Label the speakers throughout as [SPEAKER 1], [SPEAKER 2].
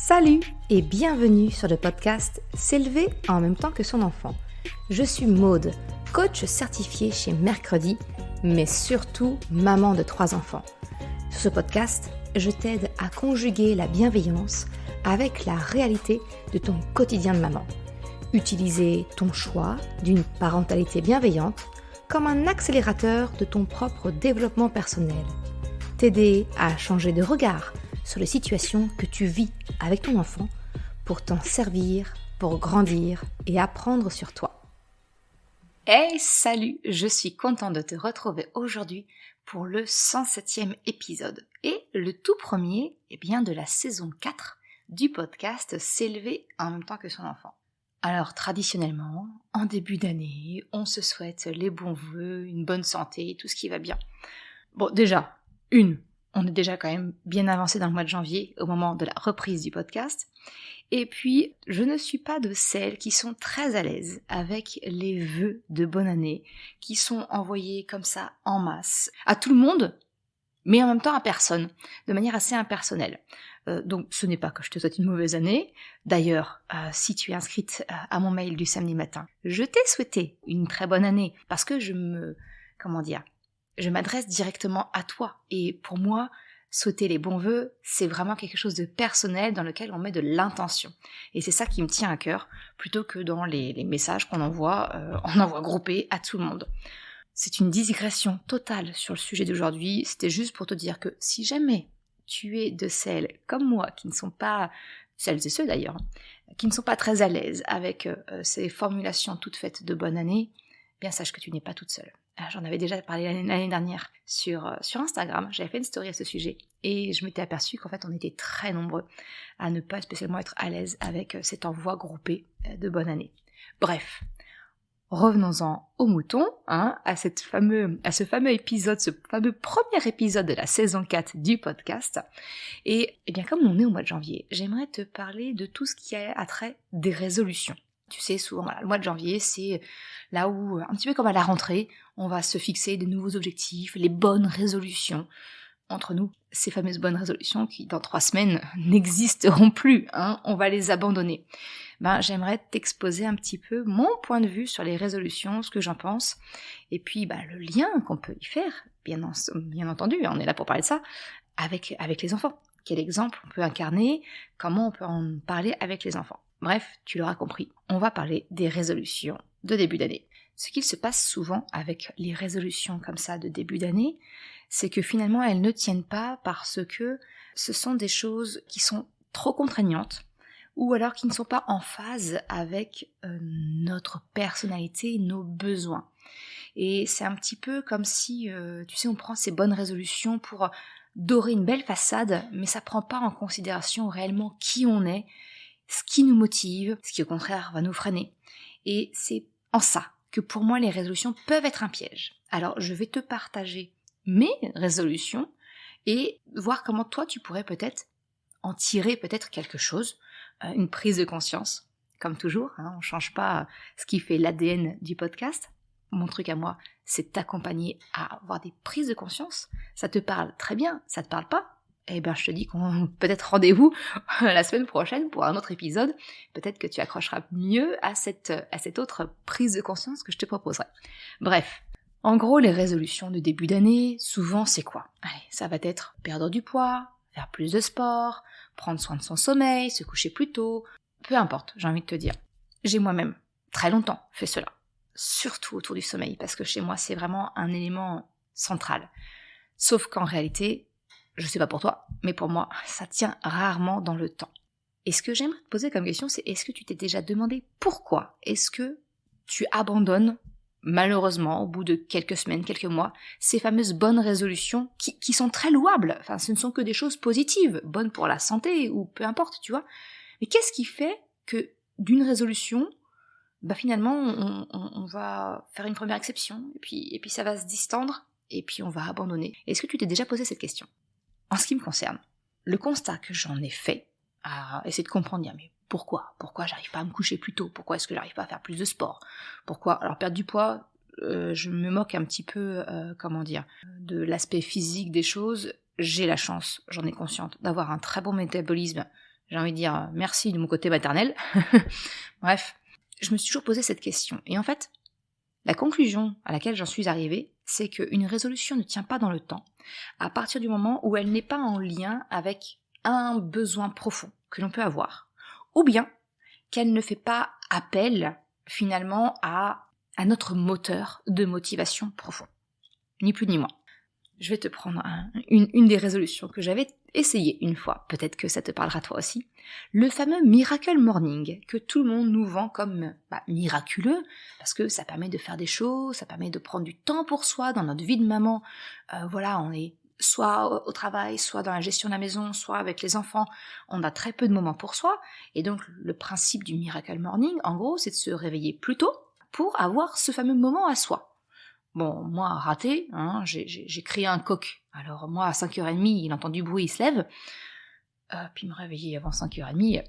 [SPEAKER 1] Salut et bienvenue sur le podcast S'élever en même temps que son enfant. Je suis Maude, coach certifié chez Mercredi, mais surtout maman de 3 enfants. Sur ce podcast, je t'aide à conjuguer la bienveillance avec la réalité de ton quotidien de maman. Utiliser ton choix d'une parentalité bienveillante comme un accélérateur de ton propre développement personnel. T'aider à changer de regard sur les situations que tu vis avec ton enfant pour t'en servir, pour grandir et apprendre sur toi. Hey, salut, je suis contente de te retrouver aujourd'hui pour le 107e épisode et le tout premier de la saison 4 du podcast S'élever en même temps que son enfant. Alors traditionnellement, en début d'année, on se souhaite les bons vœux, une bonne santé, tout ce qui va bien. Bon, déjà, on est déjà quand même bien avancé dans le mois de janvier au moment de la reprise du podcast. Et puis, je ne suis pas de celles qui sont très à l'aise avec les vœux de bonne année qui sont envoyés comme ça en masse à tout le monde, mais en même temps à personne, de manière assez impersonnelle. Donc ce n'est pas que je te souhaite une mauvaise année. D'ailleurs, si tu es inscrite à mon mail du samedi matin, je t'ai souhaité une très bonne année parce que je m'adresse directement à toi. Et pour moi, souhaiter les bons vœux, c'est vraiment quelque chose de personnel dans lequel on met de l'intention. Et c'est ça qui me tient à cœur, plutôt que dans les messages qu'on envoie groupés à tout le monde. C'est une digression totale sur le sujet d'aujourd'hui. C'était juste pour te dire que si jamais tu es de celles comme moi, qui ne sont pas, celles et ceux d'ailleurs, qui ne sont pas très à l'aise avec ces formulations toutes faites de bonne année, bien sache que tu n'es pas toute seule. J'en avais déjà parlé l'année dernière sur Instagram, j'avais fait une story à ce sujet et je m'étais aperçue qu'en fait on était très nombreux à ne pas spécialement être à l'aise avec cet envoi groupé de bonne année. Bref, revenons-en au mouton, à ce fameux épisode, ce fameux premier épisode de la saison 4 du podcast. Et bien comme on est au mois de janvier, j'aimerais te parler de tout ce qui a trait des résolutions. Tu sais, souvent, le mois de janvier, c'est là où, un petit peu comme à la rentrée, on va se fixer de nouveaux objectifs, les bonnes résolutions. Entre nous, ces fameuses bonnes résolutions qui, dans 3 semaines, n'existeront plus, on va les abandonner. J'aimerais t'exposer un petit peu mon point de vue sur les résolutions, ce que j'en pense, et puis le lien qu'on peut y faire, bien entendu, on est là pour parler de ça, avec les enfants. Quel exemple on peut incarner, comment on peut en parler avec les enfants. Bref, tu l'auras compris, on va parler des résolutions de début d'année. Ce qu'il se passe souvent avec les résolutions comme ça de début d'année, c'est que finalement elles ne tiennent pas parce que ce sont des choses qui sont trop contraignantes ou alors qui ne sont pas en phase avec notre personnalité, nos besoins. Et c'est un petit peu comme si, on prend ces bonnes résolutions pour dorer une belle façade, mais ça prend pas en considération réellement qui on est, ce qui nous motive, ce qui au contraire va nous freiner. Et c'est en ça que pour moi les résolutions peuvent être un piège. Alors je vais te partager mes résolutions et voir comment toi tu pourrais peut-être en tirer peut-être quelque chose, une prise de conscience. Comme toujours, on change pas ce qui fait l'ADN du podcast. Mon truc à moi, c'est t'accompagner à avoir des prises de conscience. Ça te parle très bien, ça te parle pas? Je te dis qu'on peut-être rendez-vous la semaine prochaine pour un autre épisode. Peut-être que tu accrocheras mieux à cette autre prise de conscience que je te proposerai. Bref, en gros, les résolutions de début d'année, souvent c'est quoi? Allez, ça va être perdre du poids, faire plus de sport, prendre soin de son sommeil, se coucher plus tôt. Peu importe, j'ai envie de te dire. J'ai moi-même, très longtemps, fait cela. Surtout autour du sommeil, parce que chez moi, c'est vraiment un élément central. Sauf qu'en réalité, je sais pas pour toi, mais pour moi, ça tient rarement dans le temps. Et ce que j'aimerais te poser comme question, c'est est-ce que tu t'es déjà demandé pourquoi est-ce que tu abandonnes, malheureusement, au bout de quelques semaines, quelques mois, ces fameuses bonnes résolutions qui sont très louables. Enfin, ce ne sont que des choses positives, bonnes pour la santé ou peu importe, tu vois. Mais qu'est-ce qui fait que d'une résolution, finalement, on va faire une première exception, et puis ça va se distendre, et puis on va abandonner. Est-ce que tu t'es déjà posé cette question ? En ce qui me concerne, le constat que j'en ai fait, à essayer de comprendre, mais pourquoi j'arrive pas à me coucher plus tôt? Pourquoi est-ce que j'arrive pas à faire plus de sport? Pourquoi? Alors perdre du poids, je me moque un petit peu, de l'aspect physique des choses. J'ai la chance, j'en ai conscience, d'avoir un très bon métabolisme. j'ai envie de dire merci de mon côté maternel. Bref, je me suis toujours posé cette question. Et en fait, la conclusion à laquelle j'en suis arrivée, c'est qu'une résolution ne tient pas dans le temps à partir du moment où elle n'est pas en lien avec un besoin profond que l'on peut avoir, ou bien qu'elle ne fait pas appel finalement à notre moteur de motivation profond. Ni plus ni moins. Je vais te prendre une des résolutions que j'avais essayé une fois, peut-être que ça te parlera toi aussi, le fameux Miracle Morning, que tout le monde nous vend comme miraculeux, parce que ça permet de faire des choses, ça permet de prendre du temps pour soi dans notre vie de maman. On est soit au travail, soit dans la gestion de la maison, soit avec les enfants, on a très peu de moments pour soi, et donc le principe du Miracle Morning, en gros, c'est de se réveiller plus tôt pour avoir ce fameux moment à soi. Bon, moi, raté, j'ai créé un coq. Alors moi, à 5h30, il entend du bruit, il se lève. Puis me réveiller avant 5h30,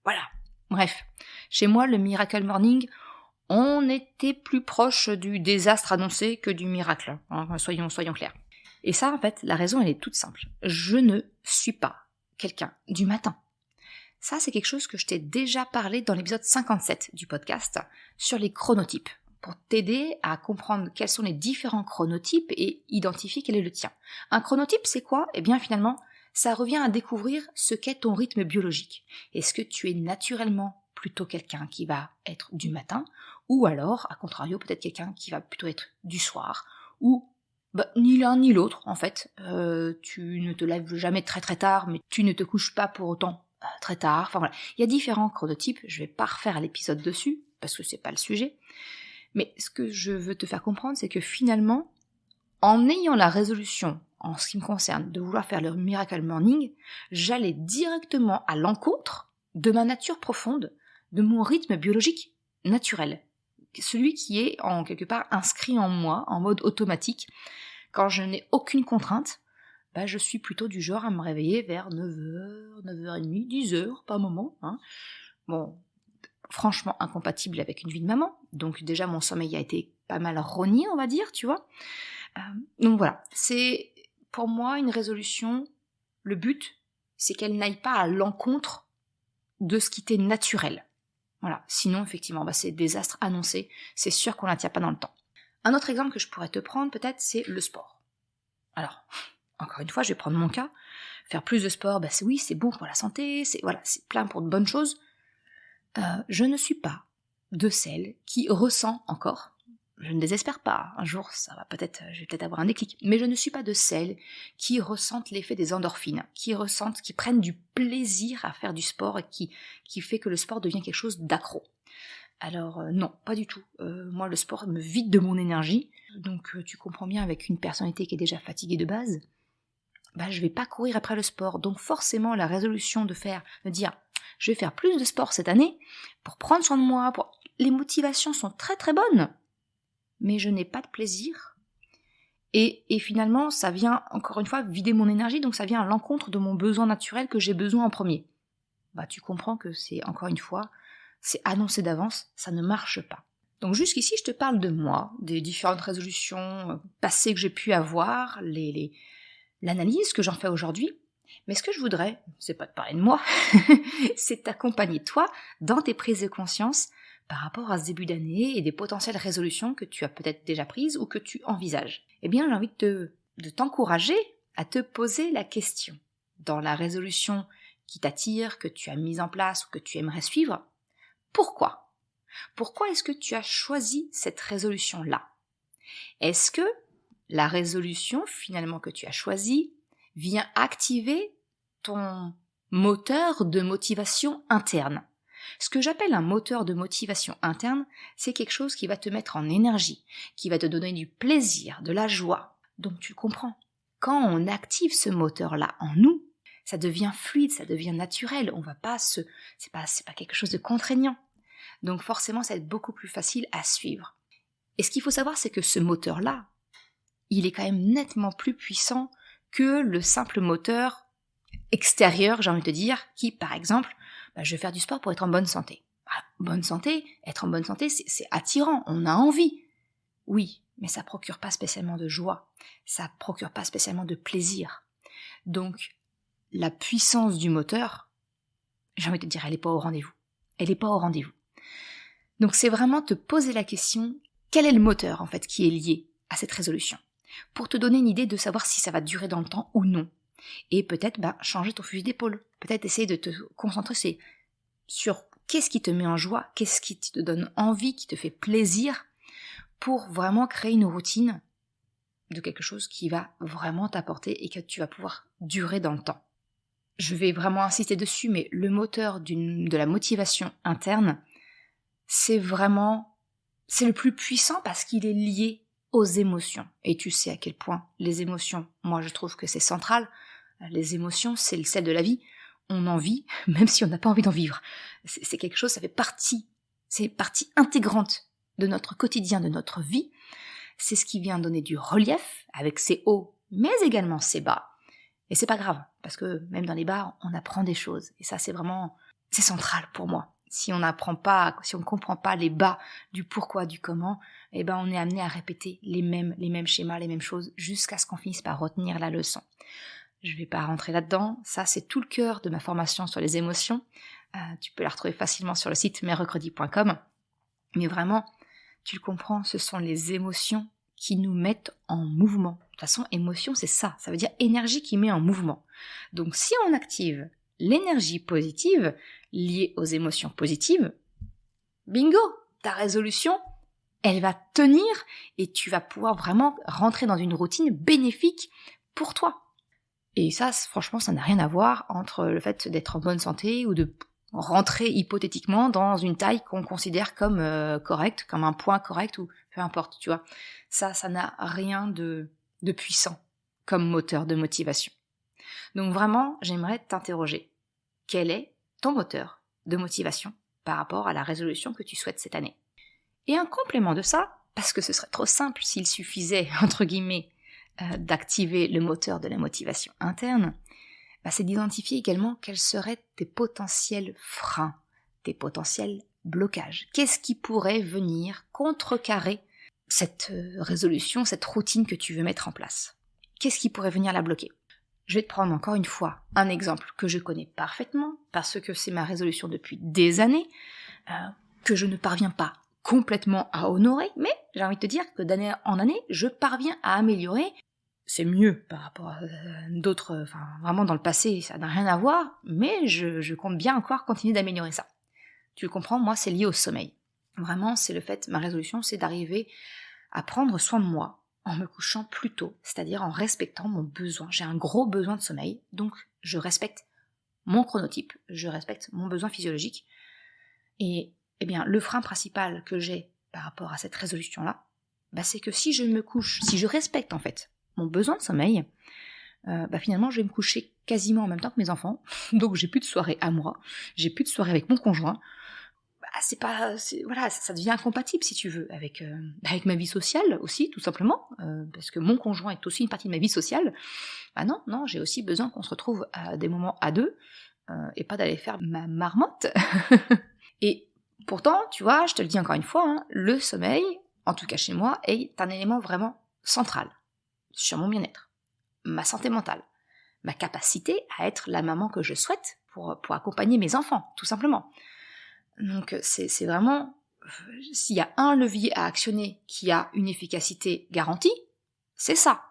[SPEAKER 1] voilà. Bref, chez moi, le Miracle Morning, on était plus proche du désastre annoncé que du miracle. Soyons clairs. Et ça, en fait, la raison, elle est toute simple. Je ne suis pas quelqu'un du matin. Ça, c'est quelque chose que je t'ai déjà parlé dans l'épisode 57 du podcast sur les chronotypes, pour t'aider à comprendre quels sont les différents chronotypes et identifier quel est le tien. Un chronotype, c'est quoi ? Eh bien, finalement, ça revient à découvrir ce qu'est ton rythme biologique. Est-ce que tu es naturellement plutôt quelqu'un qui va être du matin, ou alors, à contrario, peut-être quelqu'un qui va plutôt être du soir, ou ni l'un ni l'autre, en fait. Tu ne te lèves jamais très très tard, mais tu ne te couches pas pour autant très tard. Enfin voilà, il y a différents chronotypes, je vais pas refaire l'épisode dessus, parce que c'est pas le sujet. Mais ce que je veux te faire comprendre, c'est que finalement, en ayant la résolution, en ce qui me concerne, de vouloir faire le Miracle Morning, j'allais directement à l'encontre de ma nature profonde, de mon rythme biologique naturel. Celui qui est, en quelque part, inscrit en moi, en mode automatique. Quand je n'ai aucune contrainte, je suis plutôt du genre à me réveiller vers 9h, 9h30, 10h par moment. Bon, franchement incompatible avec une vie de maman, donc déjà mon sommeil a été pas mal rogné, on va dire, tu vois. Donc voilà, c'est pour moi une résolution, le but, c'est qu'elle n'aille pas à l'encontre de ce qui t'est naturel. Voilà, sinon effectivement, c'est désastre annoncé, c'est sûr qu'on la tient pas dans le temps. Un autre exemple que je pourrais te prendre peut-être, c'est le sport. Alors, encore une fois, je vais prendre mon cas, faire plus de sport, c'est bon pour la santé, c'est plein pour de bonnes choses. Je ne suis pas de celle qui ressent encore, je ne désespère pas, un jour je vais peut-être avoir un déclic, mais je ne suis pas de celles qui ressentent l'effet des endorphines, qui prennent du plaisir à faire du sport et qui fait que le sport devient quelque chose d'accro. Alors non, pas du tout. Moi le sport me vide de mon énergie, donc tu comprends bien, avec une personnalité qui est déjà fatiguée de base, je vais pas courir après le sport, donc forcément la résolution de dire je vais faire plus de sport cette année pour prendre soin de moi, les motivations sont très très bonnes, mais je n'ai pas de plaisir. Et finalement, ça vient, encore une fois, vider mon énergie, donc ça vient à l'encontre de mon besoin naturel que j'ai besoin en premier. Tu comprends que c'est, encore une fois, c'est annoncé d'avance, ça ne marche pas. Donc jusqu'ici, je te parle de moi, des différentes résolutions passées que j'ai pu avoir, l'analyse que j'en fais aujourd'hui. Mais ce que je voudrais, c'est pas de parler de moi, c'est t'accompagner toi dans tes prises de conscience par rapport à ce début d'année et des potentielles résolutions que tu as peut-être déjà prises ou que tu envisages. Eh bien, j'ai envie de t'encourager à te poser la question. Dans la résolution qui t'attire, que tu as mise en place ou que tu aimerais suivre, pourquoi ? Pourquoi est-ce que tu as choisi cette résolution-là ? Est-ce que la résolution, finalement, que tu as choisie, vient activer ton moteur de motivation interne ? Ce que j'appelle un moteur de motivation interne, c'est quelque chose qui va te mettre en énergie, qui va te donner du plaisir, de la joie. Donc tu comprends. Quand on active ce moteur-là en nous, ça devient fluide, ça devient naturel. On va pas c'est pas quelque chose de contraignant. Donc forcément, ça va être beaucoup plus facile à suivre. Et ce qu'il faut savoir, c'est que ce moteur-là, il est quand même nettement plus puissant que le simple moteur extérieur, j'ai envie de te dire, qui, par exemple, je vais faire du sport pour être en bonne santé. Bonne santé, être en bonne santé, c'est attirant, on a envie. Oui, mais ça procure pas spécialement de joie, ça procure pas spécialement de plaisir. Donc, la puissance du moteur, j'ai envie de te dire, elle n'est pas au rendez-vous. Elle n'est pas au rendez-vous. Donc c'est vraiment te poser la question, quel est le moteur en fait qui est lié à cette résolution, pour te donner une idée de savoir si ça va durer dans le temps ou non. Et peut-être changer ton fusil d'épaule. Peut-être essayer de te concentrer sur qu'est-ce qui te met en joie, qu'est-ce qui te donne envie, qui te fait plaisir, pour vraiment créer une routine de quelque chose qui va vraiment t'apporter et que tu vas pouvoir durer dans le temps. Je vais vraiment insister dessus, mais le moteur de la motivation interne, c'est le plus puissant parce qu'il est lié aux émotions. Et tu sais à quel point les émotions, moi je trouve que c'est central. Les émotions, c'est le sel de la vie. On en vit, même si on n'a pas envie d'en vivre. C'est quelque chose, c'est partie intégrante de notre quotidien, de notre vie. C'est ce qui vient donner du relief, avec ses hauts, mais également ses bas. Et c'est pas grave, parce que même dans les bas, on apprend des choses. Et ça, c'est central pour moi. Si on ne comprend pas les bas du pourquoi, du comment, on est amené à répéter les mêmes schémas, les mêmes choses, jusqu'à ce qu'on finisse par retenir la leçon. Je vais pas rentrer là-dedans, ça c'est tout le cœur de ma formation sur les émotions. Tu peux la retrouver facilement sur le site merrecredi.com. Mais vraiment, tu le comprends, ce sont les émotions qui nous mettent en mouvement. De toute façon, émotion, c'est ça veut dire énergie qui met en mouvement. Donc si on active l'énergie positive liée aux émotions positives, bingo, ta résolution, elle va tenir et tu vas pouvoir vraiment rentrer dans une routine bénéfique pour toi. Et ça, franchement, ça n'a rien à voir entre le fait d'être en bonne santé ou de rentrer hypothétiquement dans une taille qu'on considère comme correcte, comme un point correct ou peu importe, tu vois. Ça n'a rien de puissant comme moteur de motivation. Donc vraiment, j'aimerais t'interroger. Quel est ton moteur de motivation par rapport à la résolution que tu souhaites cette année? Et un complément de ça, parce que ce serait trop simple s'il suffisait, entre guillemets, d'activer le moteur de la motivation interne, c'est d'identifier également quels seraient tes potentiels freins, tes potentiels blocages. Qu'est-ce qui pourrait venir contrecarrer cette résolution, cette routine que tu veux mettre en place? Qu'est-ce qui pourrait venir la bloquer? Je vais te prendre encore une fois un exemple que je connais parfaitement, parce que c'est ma résolution depuis des années, que je ne parviens pas complètement à honorer, mais j'ai envie de te dire que d'année en année, je parviens à améliorer. C'est mieux par rapport à d'autres, vraiment dans le passé, ça n'a rien à voir, mais je compte bien encore continuer d'améliorer ça. Tu le comprends, moi c'est lié au sommeil. Vraiment, c'est ma résolution, c'est d'arriver à prendre soin de moi en me couchant plus tôt, c'est-à-dire en respectant mon besoin. J'ai un gros besoin de sommeil, donc je respecte mon chronotype, je respecte mon besoin physiologique. Et le frein principal que j'ai par rapport à cette résolution-là, c'est que si je respecte en fait mon besoin de sommeil, finalement je vais me coucher quasiment en même temps que mes enfants, donc j'ai plus de soirée à moi, j'ai plus de soirée avec mon conjoint, ça devient incompatible si tu veux avec ma vie sociale aussi tout simplement, parce que mon conjoint est aussi une partie de ma vie sociale. Non, j'ai aussi besoin qu'on se retrouve à des moments à deux, et pas d'aller faire ma marmotte. Et pourtant, tu vois, je te le dis encore une fois, le sommeil, en tout cas chez moi, est un élément vraiment central sur mon bien-être, ma santé mentale, ma capacité à être la maman que je souhaite pour accompagner mes enfants, tout simplement. Donc c'est vraiment, s'il y a un levier à actionner qui a une efficacité garantie, c'est ça.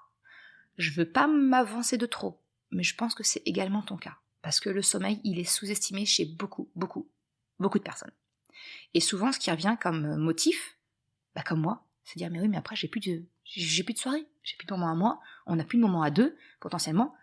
[SPEAKER 1] Je veux pas m'avancer de trop, mais je pense que c'est également ton cas, parce que le sommeil, il est sous-estimé chez beaucoup de personnes. Et souvent, ce qui revient comme motif, comme moi, c'est dire mais oui, mais après j'ai plus de soirée, j'ai plus de moments à moi, on n'a plus de moments à deux potentiellement.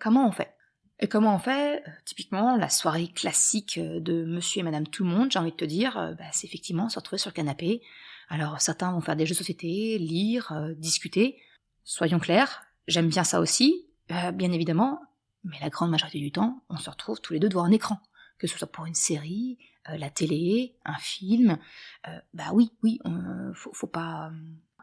[SPEAKER 1] Comment on fait? Et comment on fait? Typiquement, la soirée classique de monsieur et madame tout le monde, j'ai envie de te dire, c'est effectivement se retrouver sur le canapé. Alors certains vont faire des jeux de société, lire, discuter. Soyons clairs, j'aime bien ça aussi, bien évidemment, mais la grande majorité du temps, on se retrouve tous les deux devant un écran. Que ce soit pour une série, la télé, un film, faut pas...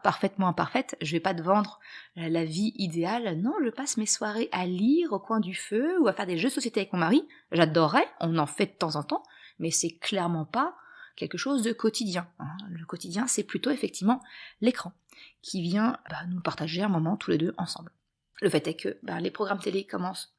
[SPEAKER 1] parfaitement imparfaite, je vais pas te vendre la vie idéale, non, je passe mes soirées à lire au coin du feu ou à faire des jeux de société avec mon mari, j'adorerais, on en fait de temps en temps, mais c'est clairement pas quelque chose de quotidien. Le quotidien, c'est plutôt effectivement l'écran qui vient nous partager un moment tous les deux ensemble. Le fait est que les programmes télé commencent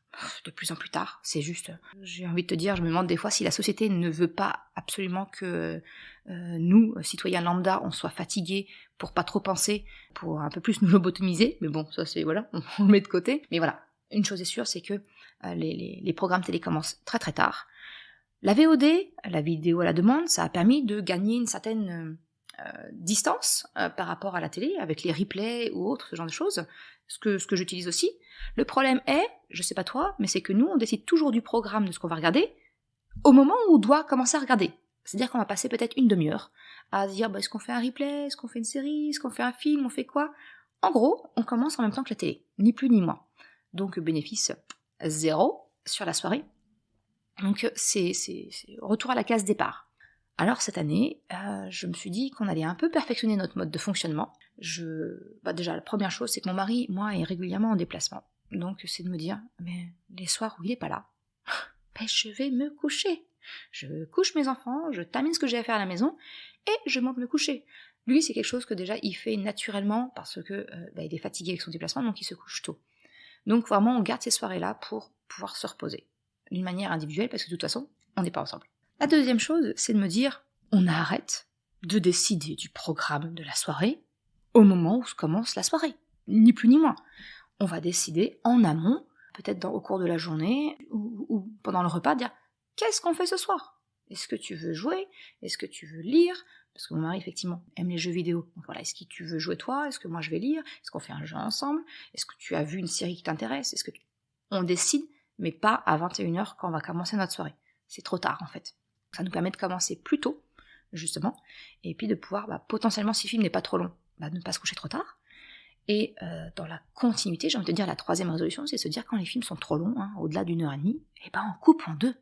[SPEAKER 1] de plus en plus tard. C'est juste, j'ai envie de te dire, je me demande des fois si la société ne veut pas absolument que nous, citoyens lambda, on soit fatigués pour pas trop penser, pour un peu plus nous lobotomiser. Mais bon, ça c'est, voilà, on le met de côté. Mais voilà, une chose est sûre, c'est que les programmes télé commencent très très tard. La VOD, la vidéo à la demande, ça a permis de gagner une certaine distance par rapport à la télé, avec les replays ou autres, ce genre de choses, ce que j'utilise aussi. Le problème est, je sais pas toi, mais c'est que nous, on décide toujours du programme de ce qu'on va regarder au moment où on doit commencer à regarder. C'est-à-dire qu'on va passer peut-être une demi-heure à se dire, est-ce qu'on fait un replay, est-ce qu'on fait une série, est-ce qu'on fait un film, on fait quoi? En gros, on commence en même temps que la télé, ni plus ni moins. Donc bénéfice 0 sur la soirée. Donc c'est retour à la case départ. Alors cette année, je me suis dit qu'on allait un peu perfectionner notre mode de fonctionnement. Déjà, la première chose, c'est que mon mari, moi, est régulièrement en déplacement. Donc c'est de me dire, mais les soirs où il est pas là, je vais me coucher. Je couche mes enfants, je termine ce que j'ai à faire à la maison, et je monte me coucher. Lui, c'est quelque chose que déjà il fait naturellement, parce que il est fatigué avec son déplacement, donc il se couche tôt. Donc vraiment, on garde ces soirées-là pour pouvoir se reposer. D'une manière individuelle, parce que de toute façon, on n'est pas ensemble. La deuxième chose, c'est de me dire, on arrête de décider du programme de la soirée au moment où commence la soirée. Ni plus ni moins. On va décider en amont, peut-être au cours de la journée, ou pendant le repas, dire, qu'est-ce qu'on fait ce soir? Est-ce que tu veux jouer? Est-ce que tu veux lire? Parce que mon mari, effectivement, aime les jeux vidéo. Donc voilà, est-ce que tu veux jouer toi? Est-ce que moi je vais lire? Est-ce qu'on fait un jeu ensemble? Est-ce que tu as vu une série qui t'intéresse? On décide, mais pas à 21h quand on va commencer notre soirée. C'est trop tard, en fait. Ça nous permet de commencer plus tôt, justement, et puis de pouvoir, potentiellement, si le film n'est pas trop long, ne pas se coucher trop tard. Et dans la continuité, j'ai envie de te dire, la troisième résolution, c'est de se dire quand les films sont trop longs, au-delà d'1h30, on coupe en 2.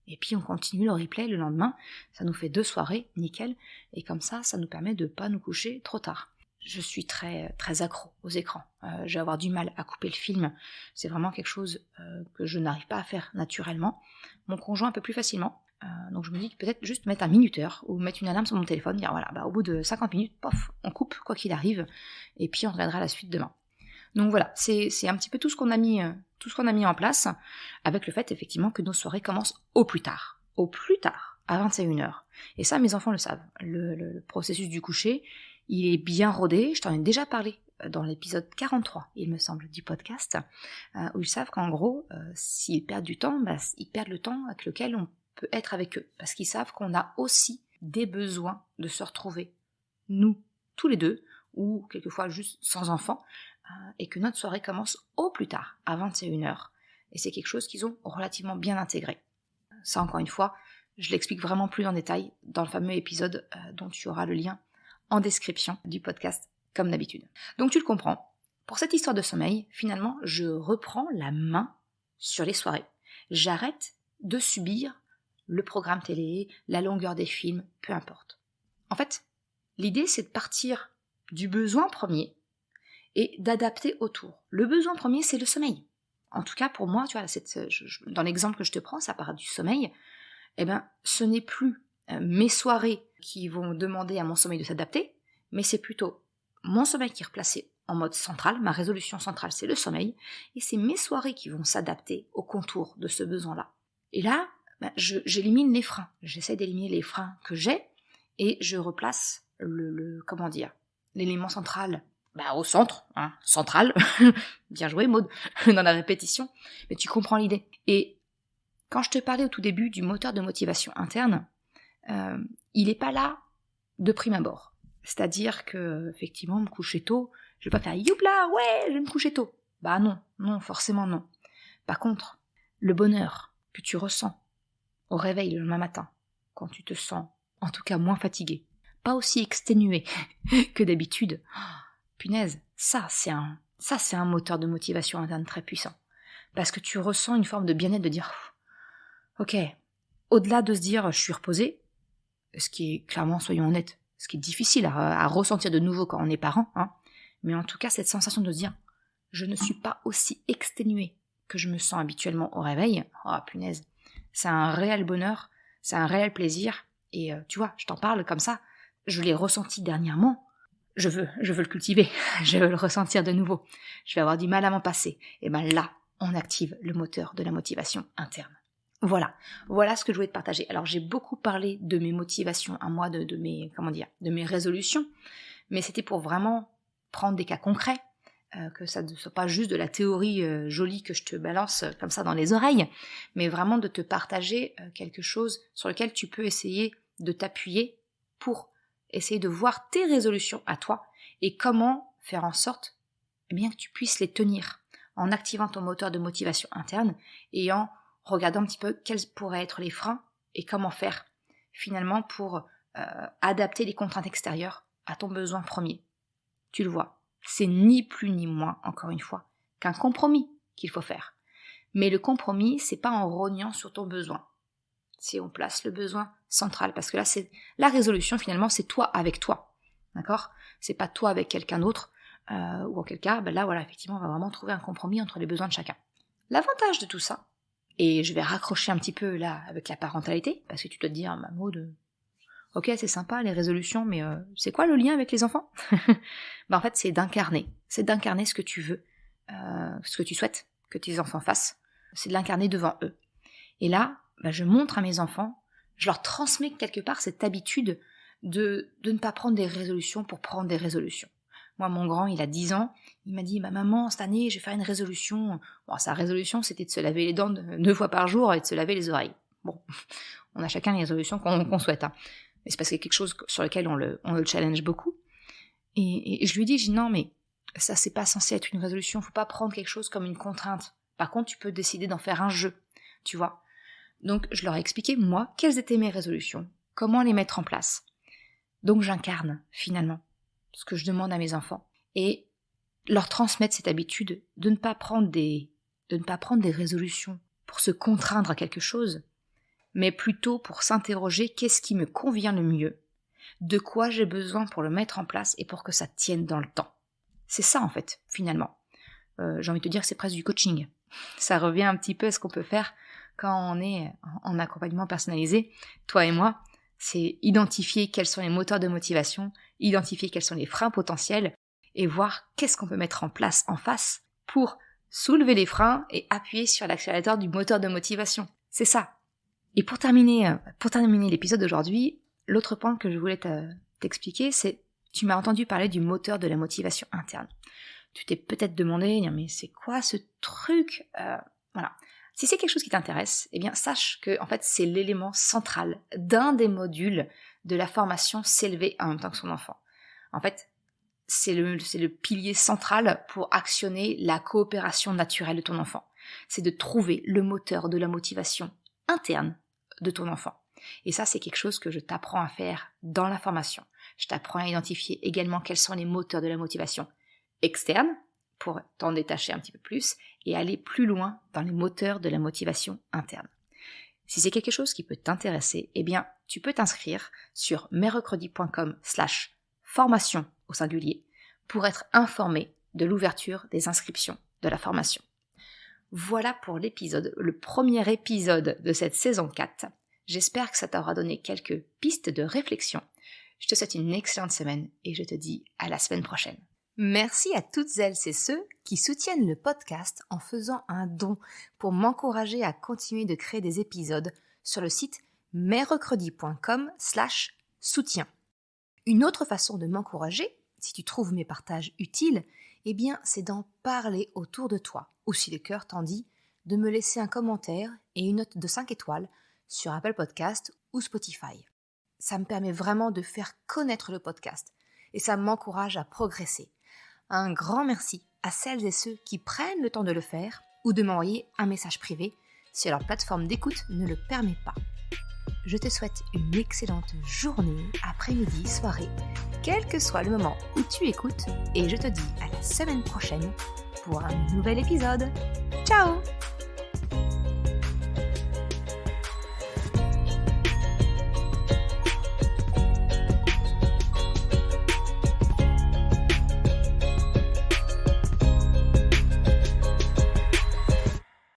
[SPEAKER 1] Et puis on continue le replay le lendemain, ça nous fait 2 soirées, nickel, et comme ça nous permet de pas nous coucher trop tard. Je suis très, très accro aux écrans, je vais avoir du mal à couper le film, c'est vraiment quelque chose que je n'arrive pas à faire naturellement, mon conjoint un peu plus facilement, donc je me dis que peut-être juste mettre un minuteur, ou mettre une alarme sur mon téléphone, dire voilà, au bout de 50 minutes, pof, on coupe quoi qu'il arrive, et puis on regardera la suite demain. Donc voilà, c'est un petit peu tout ce qu'on a mis en place, avec le fait effectivement que nos soirées commencent au plus tard, à 21h. Et ça, mes enfants le savent. Le processus du coucher, il est bien rodé, je t'en ai déjà parlé dans l'épisode 43, il me semble, du podcast, où ils savent qu'en gros, s'ils perdent du temps, ils perdent le temps avec lequel on peut être avec eux, parce qu'ils savent qu'on a aussi des besoins de se retrouver, nous, tous les deux, ou quelquefois juste sans enfants, et que notre soirée commence au plus tard, à 21h. Et c'est quelque chose qu'ils ont relativement bien intégré. Ça, encore une fois, je l'explique vraiment plus en détail dans le fameux épisode dont tu auras le lien en description du podcast, comme d'habitude. Donc tu le comprends, pour cette histoire de sommeil, finalement, je reprends la main sur les soirées. J'arrête de subir le programme télé, la longueur des films, peu importe. En fait, l'idée, c'est de partir du besoin premier, et d'adapter autour. Le besoin premier, c'est le sommeil. En tout cas, pour moi, tu vois, dans l'exemple que je te prends, ça part du sommeil, ce n'est plus mes soirées qui vont demander à mon sommeil de s'adapter, mais c'est plutôt mon sommeil qui est replacé en mode central, ma résolution centrale, c'est le sommeil, et c'est mes soirées qui vont s'adapter au contour de ce besoin-là. Et là, j'élimine les freins. J'essaie d'éliminer les freins que j'ai, et je replace l'élément central au centre, central, bien joué Maud, dans la répétition, mais tu comprends l'idée. Et quand je te parlais au tout début du moteur de motivation interne, il n'est pas là de prime abord. C'est-à-dire que, effectivement, me coucher tôt, je vais pas faire youpla, ouais, je vais me coucher tôt. Non, forcément non. Par contre, le bonheur que tu ressens au réveil le lendemain matin, quand tu te sens, en tout cas, moins fatigué, pas aussi exténué que d'habitude, punaise, ça c'est un moteur de motivation interne très puissant. Parce que tu ressens une forme de bien-être de dire, ok, au-delà de se dire je suis reposé, ce qui est clairement, soyons honnêtes, ce qui est difficile à ressentir de nouveau quand on est parent, mais en tout cas cette sensation de se dire je ne suis pas aussi exténué que je me sens habituellement au réveil, punaise, c'est un réel bonheur, c'est un réel plaisir, et tu vois, je t'en parle comme ça, je l'ai ressenti dernièrement, je veux le cultiver, je veux le ressentir de nouveau, je vais avoir du mal à m'en passer, et là, on active le moteur de la motivation interne. Voilà ce que je voulais te partager. Alors j'ai beaucoup parlé de mes motivations à moi, de mes résolutions, mais c'était pour vraiment prendre des cas concrets, que ça ne soit pas juste de la théorie jolie que je te balance comme ça dans les oreilles, mais vraiment de te partager quelque chose sur lequel tu peux essayer de t'appuyer pour essayer de voir tes résolutions à toi et comment faire en sorte que tu puisses les tenir en activant ton moteur de motivation interne et en regardant un petit peu quels pourraient être les freins et comment faire finalement pour adapter les contraintes extérieures à ton besoin premier. Tu le vois, c'est ni plus ni moins, encore une fois, qu'un compromis qu'il faut faire. Mais le compromis, c'est pas en rognant sur ton besoin. Si on place le besoin central, parce que là, c'est la résolution finalement, c'est toi avec toi, d'accord ? C'est pas toi avec quelqu'un d'autre, ou en quel cas, effectivement, on va vraiment trouver un compromis entre les besoins de chacun. L'avantage de tout ça, et je vais raccrocher un petit peu là avec la parentalité, parce que tu dois te dire, Maud, ok, c'est sympa les résolutions, mais c'est quoi le lien avec les enfants ? En fait, c'est d'incarner ce que tu veux, ce que tu souhaites que tes enfants fassent, c'est de l'incarner devant eux. Et là, je montre à mes enfants, je leur transmets quelque part cette habitude de ne pas prendre des résolutions pour prendre des résolutions. Moi, mon grand, il a 10 ans, il m'a dit, maman, cette année, je vais faire une résolution. Bon, sa résolution, c'était de se laver les dents 2 fois par jour et de se laver les oreilles. Bon, on a chacun les résolutions qu'on souhaite, hein. Mais c'est parce qu'il y a quelque chose sur lequel on le challenge beaucoup. Et je lui dis, non, mais ça, c'est pas censé être une résolution, faut pas prendre quelque chose comme une contrainte. Par contre, tu peux décider d'en faire un jeu, tu vois. Donc, je leur ai expliqué, moi, quelles étaient mes résolutions, comment les mettre en place. Donc, j'incarne, finalement, ce que je demande à mes enfants. Et leur transmettre cette habitude de ne pas prendre des résolutions pour se contraindre à quelque chose, mais plutôt pour s'interroger qu'est-ce qui me convient le mieux, de quoi j'ai besoin pour le mettre en place et pour que ça tienne dans le temps. C'est ça, en fait, finalement. J'ai envie de te dire que c'est presque du coaching. Ça revient un petit peu à ce qu'on peut faire quand on est en accompagnement personnalisé, toi et moi, c'est identifier quels sont les moteurs de motivation, identifier quels sont les freins potentiels et voir qu'est-ce qu'on peut mettre en place en face pour soulever les freins et appuyer sur l'accélérateur du moteur de motivation. C'est ça. Et pour terminer l'épisode d'aujourd'hui, l'autre point que je voulais t'expliquer, c'est tu m'as entendu parler du moteur de la motivation interne. Tu t'es peut-être demandé, mais c'est quoi ce truc ? Voilà. Si c'est quelque chose qui t'intéresse, sache que en fait c'est l'élément central d'un des modules de la formation S'élever en même temps que son enfant. En fait, c'est le pilier central pour actionner la coopération naturelle de ton enfant. C'est de trouver le moteur de la motivation interne de ton enfant. Et ça, c'est quelque chose que je t'apprends à faire dans la formation. Je t'apprends à identifier également quels sont les moteurs de la motivation externe pour t'en détacher un petit peu plus et aller plus loin dans les moteurs de la motivation interne. Si c'est quelque chose qui peut t'intéresser, tu peux t'inscrire sur merrecredi.com/formation au singulier pour être informé de l'ouverture des inscriptions de la formation. Voilà pour l'épisode, le premier épisode de cette saison 4. J'espère que ça t'aura donné quelques pistes de réflexion. Je te souhaite une excellente semaine et je te dis à la semaine prochaine. Merci à toutes celles et ceux qui soutiennent le podcast en faisant un don pour m'encourager à continuer de créer des épisodes sur le site merrecredi.com/soutien. Une autre façon de m'encourager, si tu trouves mes partages utiles, c'est d'en parler autour de toi, ou si le cœur t'en dit, de me laisser un commentaire et une note de 5 étoiles sur Apple Podcast ou Spotify. Ça me permet vraiment de faire connaître le podcast et ça m'encourage à progresser. Un grand merci à celles et ceux qui prennent le temps de le faire ou de m'envoyer un message privé si leur plateforme d'écoute ne le permet pas. Je te souhaite une excellente journée, après-midi, soirée, quel que soit le moment où tu écoutes, et je te dis à la semaine prochaine pour un nouvel épisode. Ciao!